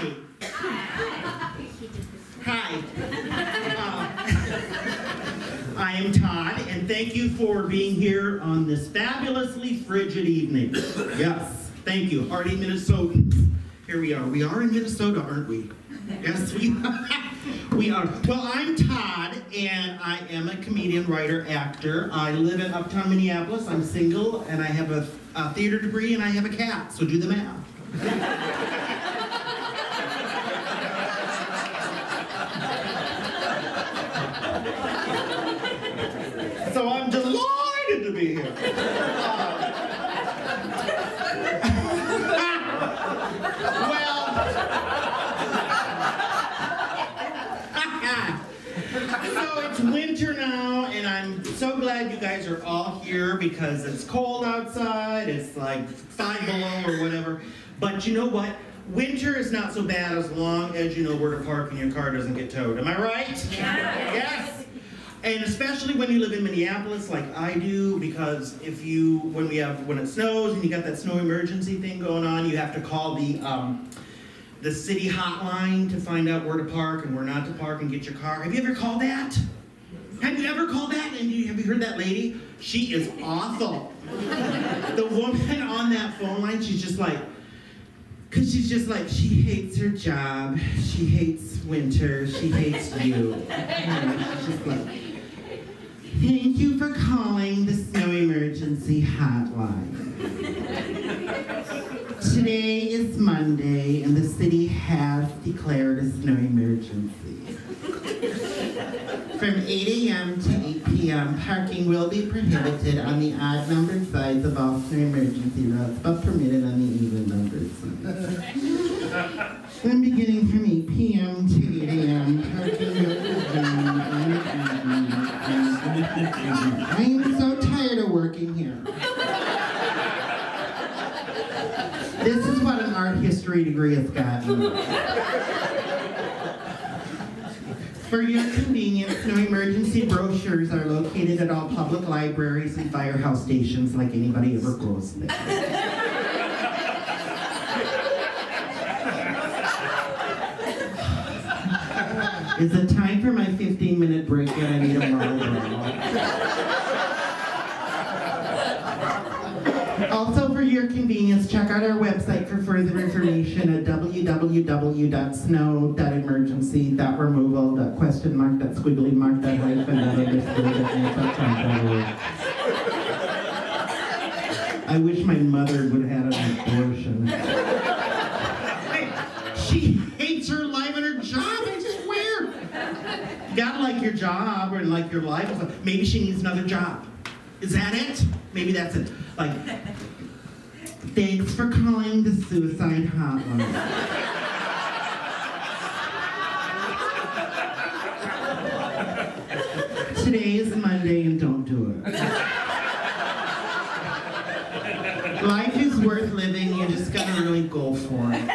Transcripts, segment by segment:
Hi. Hi. I am Todd, and thank you for being here on this fabulously frigid evening. Yes, thank you. Hardy Minnesotans. Here we are. We are in Minnesota, aren't we? Yes, we are. We are. Well, I'm Todd, and I am a comedian, writer, actor. I live in uptown Minneapolis. I'm single, and I have a theater degree, and I have a cat, so do the math. So I'm delighted to be here. So it's winter now, and I'm so glad you guys are all here because it's cold outside. It's like 5 below or whatever. But you know what? Winter is not so bad as long as you know where to park and your car doesn't get towed. Am I right? Yeah. Yes. And especially when you live in Minneapolis like I do, because when it snows and you got that snow emergency thing going on, you have to call the city hotline to find out where to park and where not to park and get your car. Have you ever called that? Have you ever called that? And have you heard that lady? She is awful. The woman on that phone line, she's just like, she hates her job, she hates winter, she hates you. She's just like, thank you for calling the snow emergency hotline. Today is Monday, and the city has declared a snow emergency. From 8 a.m. to 8 p.m., parking will be prohibited on the odd-numbered sides of all snow emergency routes, but permitted on the even-numbered sides. Then beginning from 8 p.m. to 8 a.m., parking will be resumed on the evening. I am so tired of working here. This is what an art history degree has gotten. For your convenience, snow emergency brochures are located at all public libraries and firehouse stations like anybody ever goes there. Is it time for my 15-minute break yet? I need a Marlboro. Also, for your convenience, check out our website for further information at www.snow.emergency.removal.???????????????????????????????????????????????????????????????????????????????????????????????????????????????????????! She hates her life and her job. It's just weird. You gotta like your job and like your life. Maybe she needs another job. Is that it? Maybe that's it. Like, thanks for calling the suicide hotline. Today is Monday and don't do it. Life is worth living, you just gotta really go for it.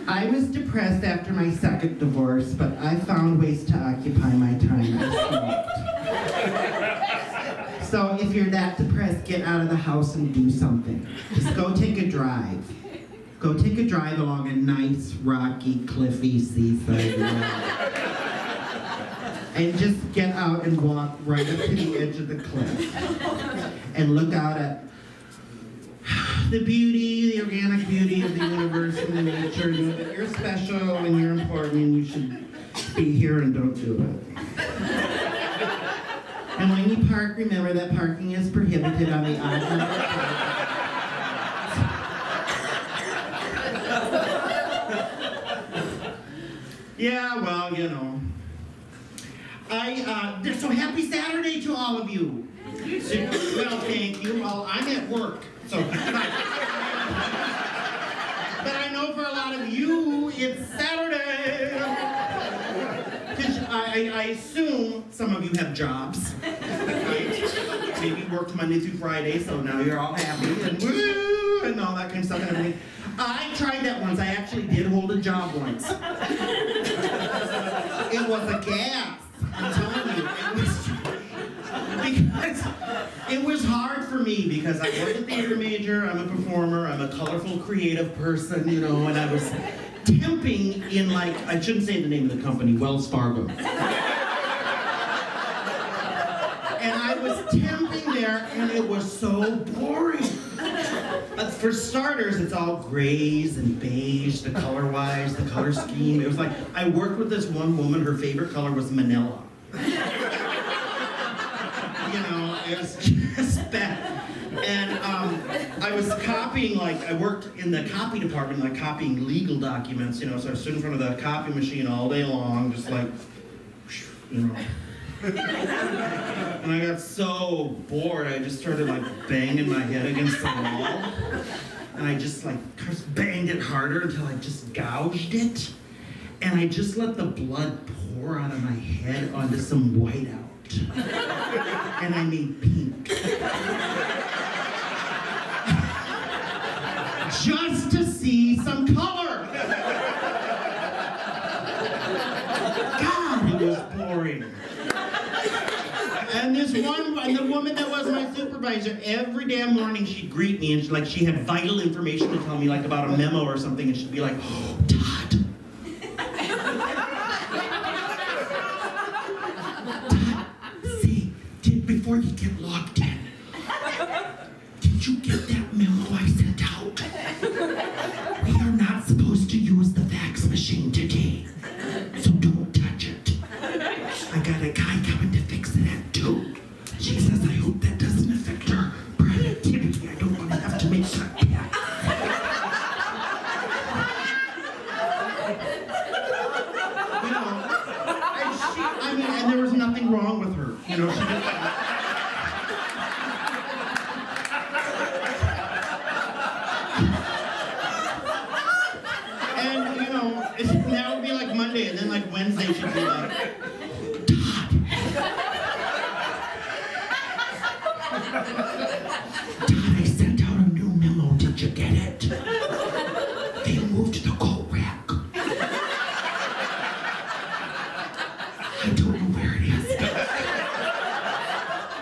I was depressed after my second divorce, but I found ways to occupy my time. I smoked. So if you're that depressed, get out of the house and do something. Just go take a drive. Go take a drive along a nice, rocky, cliffy seaside road. And just get out and walk right up to the edge of the cliff. And look out at the beauty, the organic beauty of the universe and the nature. Know that you're special and you're important and you should be here and don't do it. And when you park, remember that parking is prohibited on the odd-numbered sides. Yeah, well, you know. So happy Saturday to all of you. Well, thank you. Well, I'm at work, so. But I know for a lot of you, it's Saturday. Because I assume some of you have jobs, right? Maybe you worked Monday through Friday, so now you're all happy and woo and all that kind of stuff and everything. I tried that once. I actually did hold a job once. It was a gas. I'm telling you, because it was hard for me me because I was a theater major, I'm a performer, I'm a colorful, creative person, you know, and I was temping in, like, I shouldn't say the name of the company, Wells Fargo. And I was temping there, and it was so boring. For starters, it's all grays and beige, the color-wise, the color scheme. It was like, I worked with this one woman, her favorite color was manila. You know, it was just bad. And I was copying, like, I worked in the copy department, like copying legal documents, you know, so I stood in front of the copy machine all day long, just like, you know. And I got so bored, I just started, like, banging my head against the wall. And I just, like, banged it harder until I just gouged it. And I just let the blood pour out of my head onto some whiteout. And I made pink. Just to see some color. God, it was boring. And the woman that was my supervisor, every damn morning she'd greet me and she had vital information to tell me, like about a memo or something, and she'd be like, "Oh, Todd. See, before you get logged in, did you get that memo I sent out? We are not supposed to use the fax machine today, so don't touch it. I got a guy coming to fix it at 2. She says, I hope that doesn't affect her productivity. I don't want to have to make cutbacks." You know, and there was nothing wrong with her. You know, she just, and you know, now it'd be like Monday, and then like Wednesday she'd be like, Todd, I sent out a new memo. Did you get it? They moved the coat rack. I don't know where it is.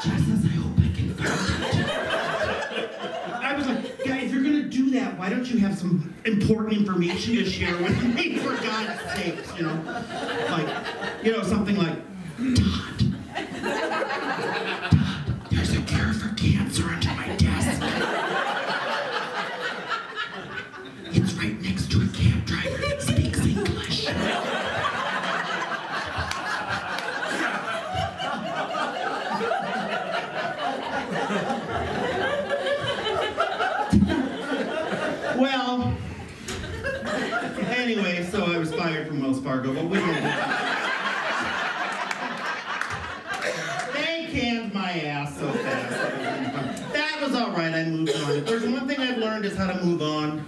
She says, I hope I can find it. I was like, guys, if you're gonna do that, why don't you have some important information to share with me, for God's sakes, you know? Like, you know, something like, Todd, there's a cure for cancer under my desk. It's right next to a cab driver that speaks English. Well, anyway, so I was fired from Wells Fargo, but we didn't. They canned my ass so fast. That was all right, I moved on. If there's one thing I've learned is how to move on.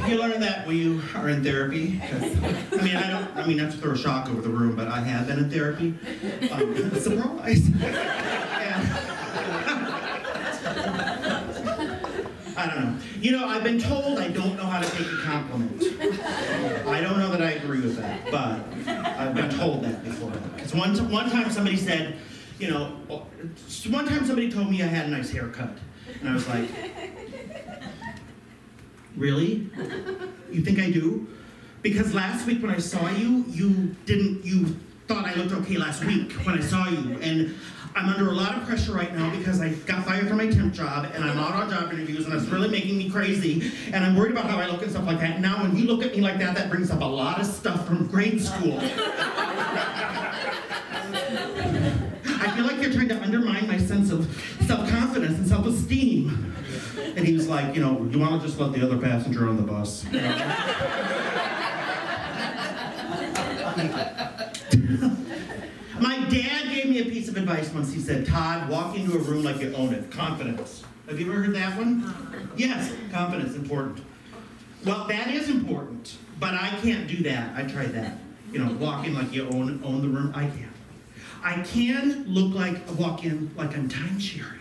You learn that when you are in therapy. I mean, not to throw a shock over the room, but I have been in therapy. Surprise. I don't know. You know, I've been told I don't know how to take a compliment. I don't know that I agree with that, but I've been told that before. Because one time somebody said, you know, one time somebody told me I had a nice haircut. And I was like, really? You think I do? Because last week when I saw you, you thought I looked okay last week when I saw you. And I'm under a lot of pressure right now because I got fired from my temp job and I'm out on job interviews and it's really making me crazy and I'm worried about how I look and stuff like that. Now when you look at me like that, that brings up a lot of stuff from grade school. I feel like you're trying to undermine my sense of self-confidence and self-esteem. And he was like, you know, you want to just let the other passenger on the bus? My dad gave me a piece of advice once. He said, Todd, walk into a room like you own it. Confidence. Have you ever heard that one? Yes, confidence, important. Well, that is important, but I can't do that. I tried that. You know, walk in like you own the room. I can't. I can walk in like I'm time-sharing.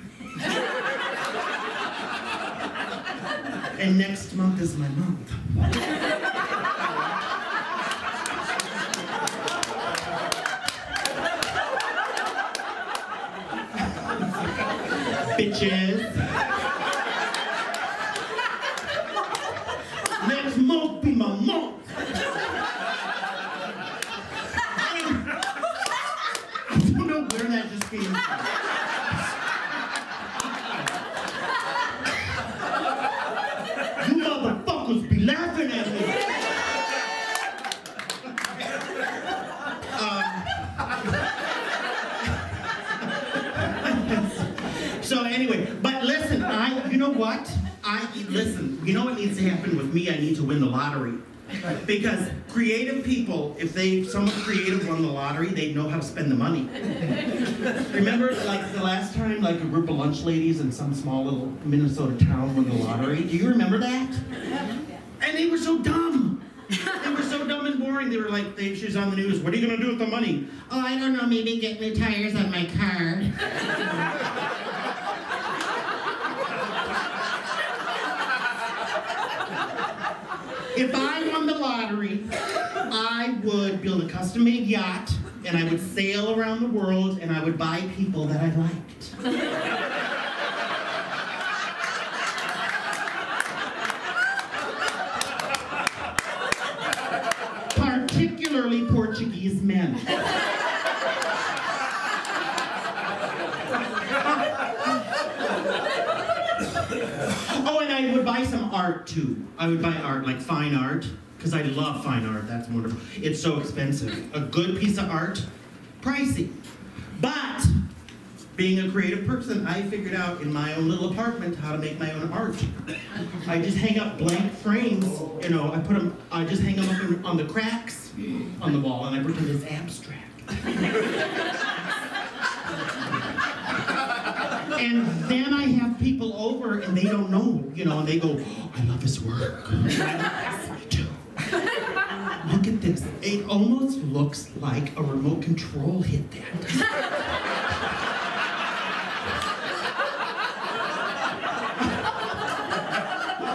And next month is my month. Bitch bitches. Next month be my month. I don't know where that just came from. You motherfuckers be laughing at me. So anyway, but listen, you know what? Listen, you know what needs to happen with me? I need to win the lottery. Because creative people, if someone creative won the lottery, they'd know how to spend the money. Remember, like the last time, like a group of lunch ladies in some small little Minnesota town won the lottery? Do you remember that? And they were so dumb. They were so dumb and boring. They were like, she was on the news. What are you gonna do with the money? Oh, I don't know. Maybe get new tires on my car. If I won the lottery, I would build a custom-made yacht, and I would sail around the world, and I would buy people that I liked. Particularly Portuguese men. Oh, and I would buy some art too. I would buy art, like fine art, because I love fine art. That's wonderful. It's so expensive. A good piece of art, pricey. But being a creative person, I figured out in my own little apartment how to make my own art. I just hang up blank frames, you know, I just hang them up on the cracks on the wall, and I pretend it's abstract. And then I have people over and they don't know, you know, and they go, oh, I love his work. Me too. Look at this. It almost looks like a remote control hit that.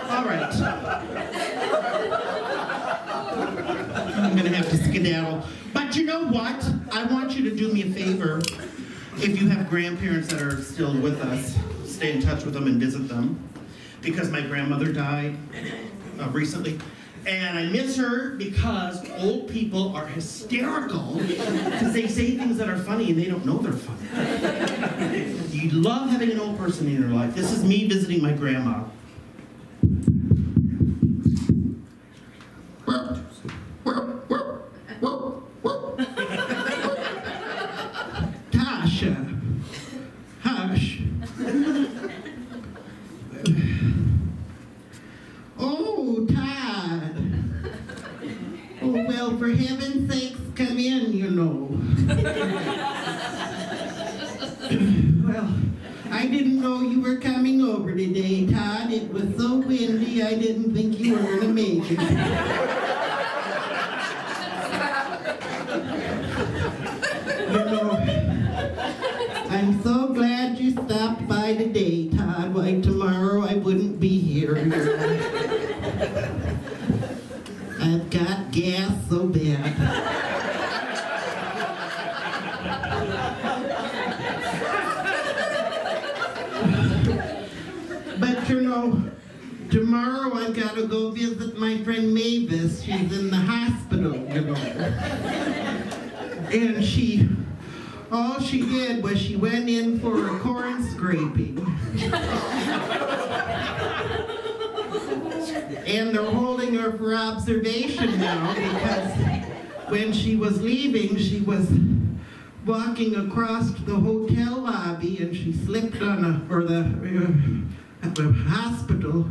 All right. I'm gonna have to skedaddle. But you know what? I want you to do me a favor. If you have grandparents that are still with us, stay in touch with them and visit them. Because my grandmother died recently. And I miss her because old people are hysterical because they say things that are funny and they don't know they're funny. You love having an old person in your life. This is me visiting my grandma. Hush. Oh, Todd. Oh, well, for heaven's sakes, come in, you know. Well, I didn't know you were coming over today, Todd. It was so windy, I didn't think you were going to make it. You know, I'm so glad you stopped by today, Todd. Why, tomorrow I wouldn't be here. I've got gas so bad. But you know, tomorrow I've got to go visit my friend Mavis. She's in the hospital, you know. And all she did was she went in for a corn scraping. And they're holding her for observation now because when she was leaving, she was walking across the hotel lobby and she slipped on at the hospital.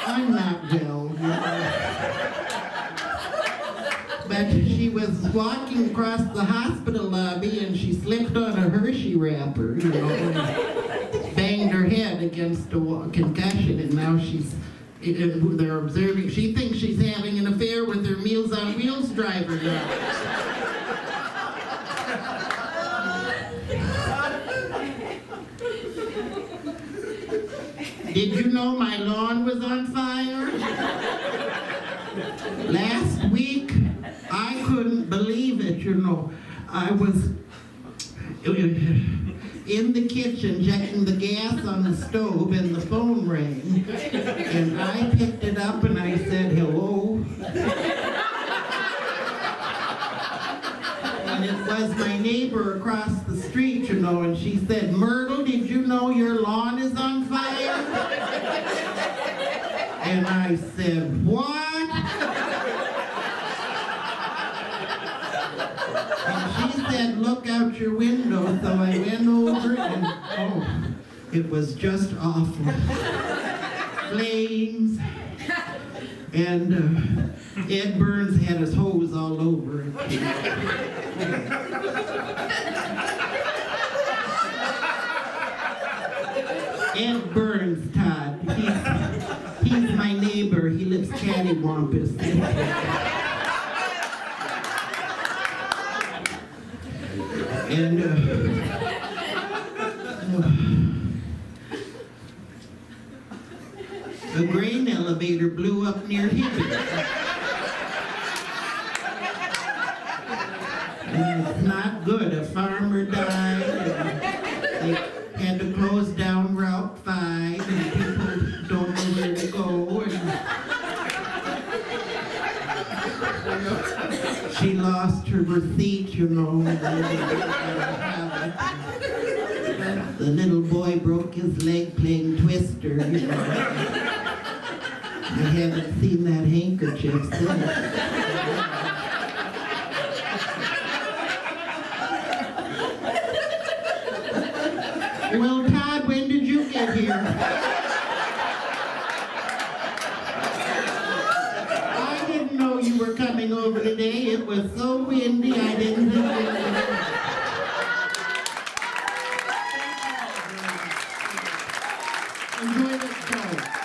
I'm not well, you know. But she was walking across the hospital lobby and she slipped on a Hershey wrapper, you know, and banged her head against a concussion, and now they're observing, she thinks she's having an affair with her Meals on Wheels driver now. Did you know my lawn was on fire? Last week, I couldn't believe you know, I was in the kitchen checking the gas on the stove and the phone rang. And I picked it up and I said, hello. And it was my neighbor across the street, you know, and she said, Myrtle, did you know your lawn is on fire? And I said, what? And she said, look out your window. So I went over and, oh, it was just awful. Flames. And Ed Burns had his hose all over it. Ed Burns, Todd. He's my neighbor. He lives cattywampus. And a grain elevator blew up near him. And it's not good. A farmer died. And they had to close down Route 5, and people don't know where to go. And she lost her receipt, you know. The little boy broke his leg playing Twister, you know. I haven't seen that handkerchief since. Well, Todd, when did you get here? I didn't know you were coming over today. It was so windy, I didn't think you were. Enjoy the show.